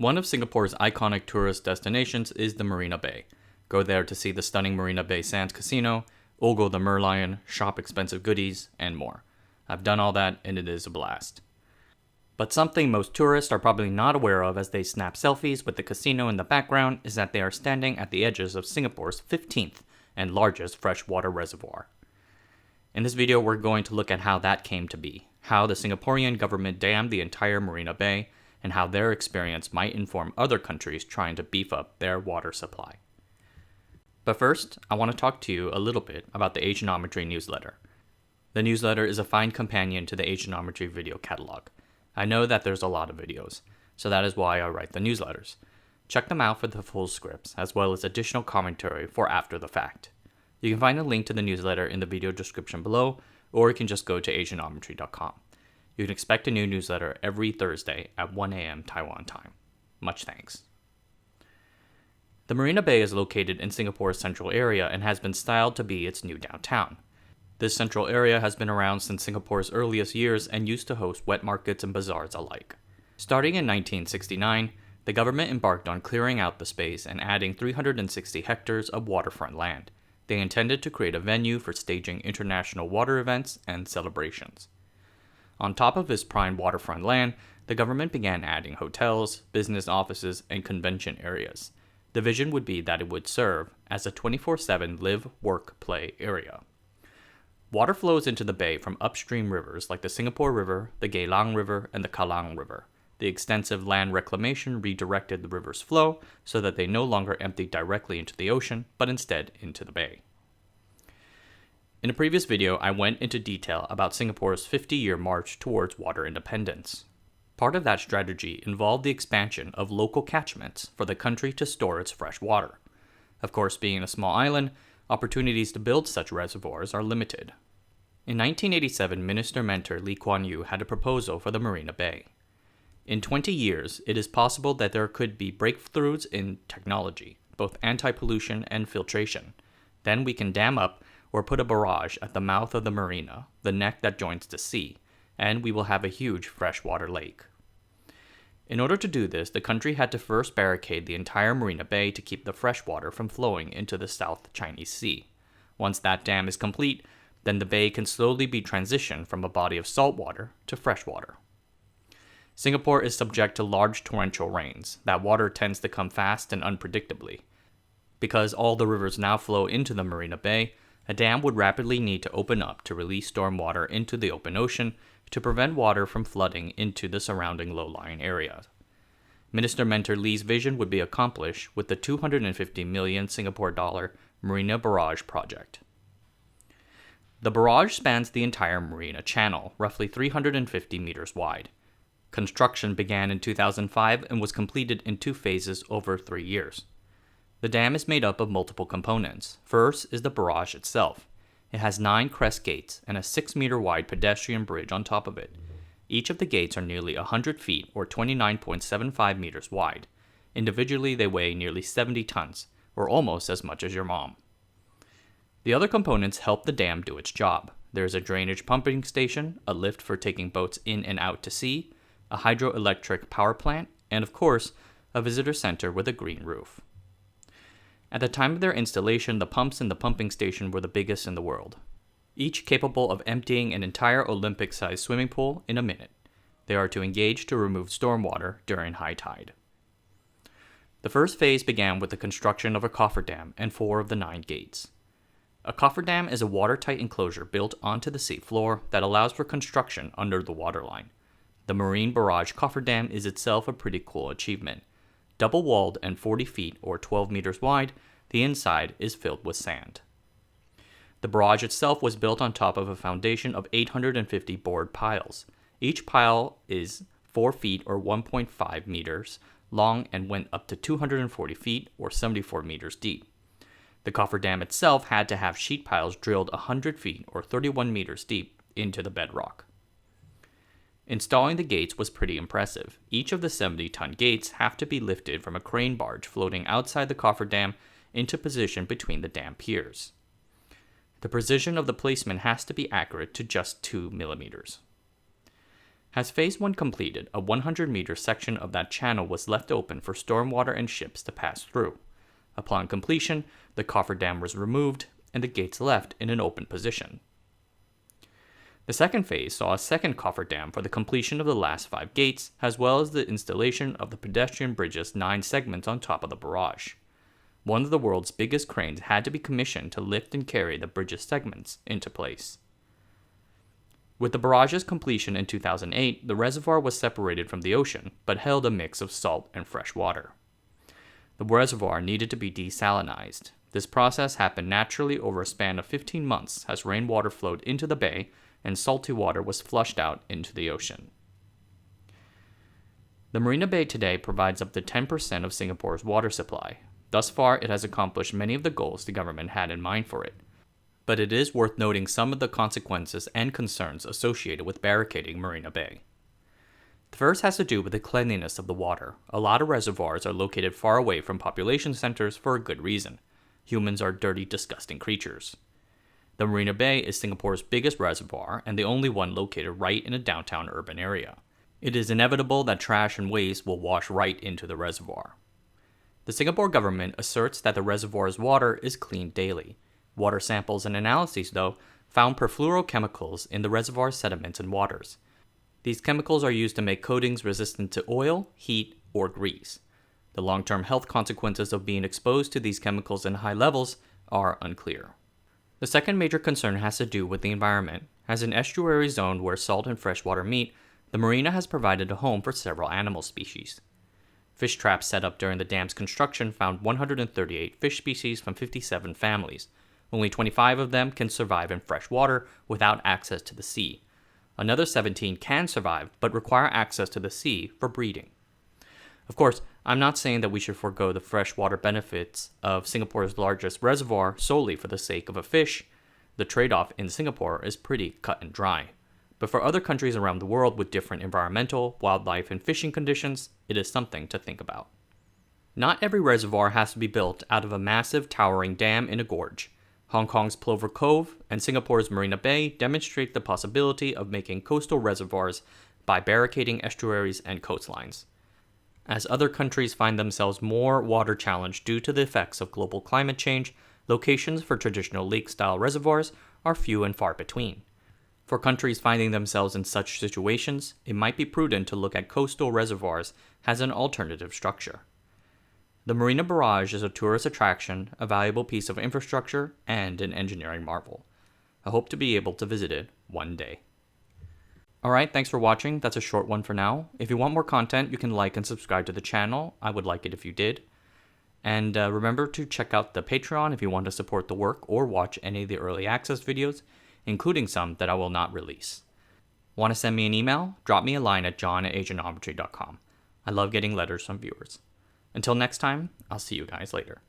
One of Singapore's iconic tourist destinations is the Marina Bay. Go there to see the stunning Marina Bay Sands casino, ogle the Merlion, shop expensive goodies, and more. I've done all that and it is a blast. But something most tourists are probably not aware of as they snap selfies with the casino in the background is that they are standing at the edges of Singapore's 15th and largest freshwater reservoir. In this video, we're going to look at how that came to be, how the Singaporean government dammed the entire Marina Bay, and how their experience might inform other countries trying to beef up their water supply. But first, I want to talk to you a little bit about the Asianometry newsletter. The newsletter is a fine companion to the Asianometry video catalog. I know that there's a lot of videos, so that is why I write the newsletters. Check them out for the full scripts, as well as additional commentary for after the fact. You can find a link to the newsletter in the video description below, or you can just go to asianometry.com. You can expect a new newsletter every Thursday at 1 a.m. Taiwan time. Much thanks. The Marina Bay is located in Singapore's central area and has been styled to be its new downtown. This central area has been around since Singapore's earliest years and used to host wet markets and bazaars alike. Starting in 1969, the government embarked on clearing out the space and adding 360 hectares of waterfront land. They intended to create a venue for staging international water events and celebrations. On top of this prime waterfront land, the government began adding hotels, business offices, and convention areas. The vision would be that it would serve as a 24/7 live, work, play area. Water flows into the bay from upstream rivers like the Singapore River, the Geylang River, and the Kallang River. The extensive land reclamation redirected the river's flow so that they no longer emptied directly into the ocean, but instead into the bay. In a previous video, I went into detail about Singapore's 50-year march towards water independence. Part of that strategy involved the expansion of local catchments for the country to store its fresh water. Of course, being a small island, opportunities to build such reservoirs are limited. In 1987, Minister Mentor Lee Kuan Yew had a proposal for the Marina Bay. In 20 years, it is possible that there could be breakthroughs in technology, both anti-pollution and filtration. Then we can dam up or put a barrage at the mouth of the marina, the neck that joins the sea, and we will have a huge freshwater lake. In order to do this, the country had to first barricade the entire Marina Bay to keep the fresh water from flowing into the South Chinese Sea. Once that dam is complete, then the bay can slowly be transitioned from a body of salt water to fresh water. Singapore is subject to large torrential rains. That water tends to come fast and unpredictably. Because all the rivers now flow into the Marina Bay, a dam would rapidly need to open up to release storm water into the open ocean to prevent water from flooding into the surrounding low-lying areas. Minister Mentor Lee's vision would be accomplished with the 250 million Singapore dollar Marina Barrage project. The barrage spans the entire marina channel, roughly 350 meters wide. Construction began in 2005 and was completed in 2 phases over 3 years. The dam is made up of multiple components. First is the barrage itself. It has 9 crest gates and a 6-meter wide pedestrian bridge on top of it. Each of the gates are nearly 100 feet or 29.75 meters wide. Individually, they weigh nearly 70 tons, or almost as much as your mom. The other components help the dam do its job. There is a drainage pumping station, a lift for taking boats in and out to sea, a hydroelectric power plant, and of course, a visitor center with a green roof. At the time of their installation, the pumps in the pumping station were the biggest in the world, each capable of emptying an entire Olympic-sized swimming pool in a minute. They are to engage to remove stormwater during high tide. The first phase began with the construction of a cofferdam and 4 of the 9 gates. A cofferdam is a watertight enclosure built onto the seafloor that allows for construction under the waterline. The Marine Barrage cofferdam is itself a pretty cool achievement. Double-walled and 40 feet or 12 meters wide, the inside is filled with sand. The barrage itself was built on top of a foundation of 850 board piles. Each pile is 4 feet or 1.5 meters long and went up to 240 feet or 74 meters deep. The cofferdam itself had to have sheet piles drilled 100 feet or 31 meters deep into the bedrock. Installing the gates was pretty impressive. Each of the 70-ton gates have to be lifted from a crane barge floating outside the cofferdam into position between the dam piers. The precision of the placement has to be accurate to just 2 millimeters. As Phase 1 completed, a 100-meter section of that channel was left open for stormwater and ships to pass through. Upon completion, the cofferdam was removed and the gates left in an open position. The second phase saw a second cofferdam for the completion of the last 5 gates, as well as the installation of the pedestrian bridge's 9 segments on top of the barrage. One of the world's biggest cranes had to be commissioned to lift and carry the bridge's segments into place. With the barrage's completion in 2008, the reservoir was separated from the ocean, but held a mix of salt and fresh water. The reservoir needed to be desalinized. This process happened naturally over a span of 15 months as rainwater flowed into the bay and salty water was flushed out into the ocean. The Marina Bay today provides up to 10% of Singapore's water supply. Thus far, it has accomplished many of the goals the government had in mind for it. But it is worth noting some of the consequences and concerns associated with barricading Marina Bay. The first has to do with the cleanliness of the water. A lot of reservoirs are located far away from population centers for a good reason. Humans are dirty, disgusting creatures. The Marina Bay is Singapore's biggest reservoir and the only one located right in a downtown urban area. It is inevitable that trash and waste will wash right into the reservoir. The Singapore government asserts that the reservoir's water is cleaned daily. Water samples and analyses, though, found perfluorochemicals in the reservoir's sediments and waters. These chemicals are used to make coatings resistant to oil, heat, or grease. The long-term health consequences of being exposed to these chemicals in high levels are unclear. The second major concern has to do with the environment. As an estuary zone where salt and freshwater meet, the marina has provided a home for several animal species. Fish traps set up during the dam's construction found 138 fish species from 57 families. Only 25 of them can survive in fresh water without access to the sea. Another 17 can survive, but require access to the sea for breeding. Of course, I'm not saying that we should forego the freshwater benefits of Singapore's largest reservoir solely for the sake of a fish. The trade-off in Singapore is pretty cut and dry. But for other countries around the world with different environmental, wildlife, and fishing conditions, it is something to think about. Not every reservoir has to be built out of a massive towering dam in a gorge. Hong Kong's Plover Cove and Singapore's Marina Bay demonstrate the possibility of making coastal reservoirs by barricading estuaries and coastlines. As other countries find themselves more water challenged due to the effects of global climate change, locations for traditional lake-style reservoirs are few and far between. For countries finding themselves in such situations, it might be prudent to look at coastal reservoirs as an alternative structure. The Marina Barrage is a tourist attraction, a valuable piece of infrastructure, and an engineering marvel. I hope to be able to visit it one day. Alright, thanks for watching. That's a short one for now. If you want more content, you can like and subscribe to the channel. I would like it if you did. And remember to check out the Patreon if you want to support the work or watch any of the early access videos, including some that I will not release. Want to send me an email? Drop me a line at john@agenometry.com. I love getting letters from viewers. Until next time, I'll see you guys later.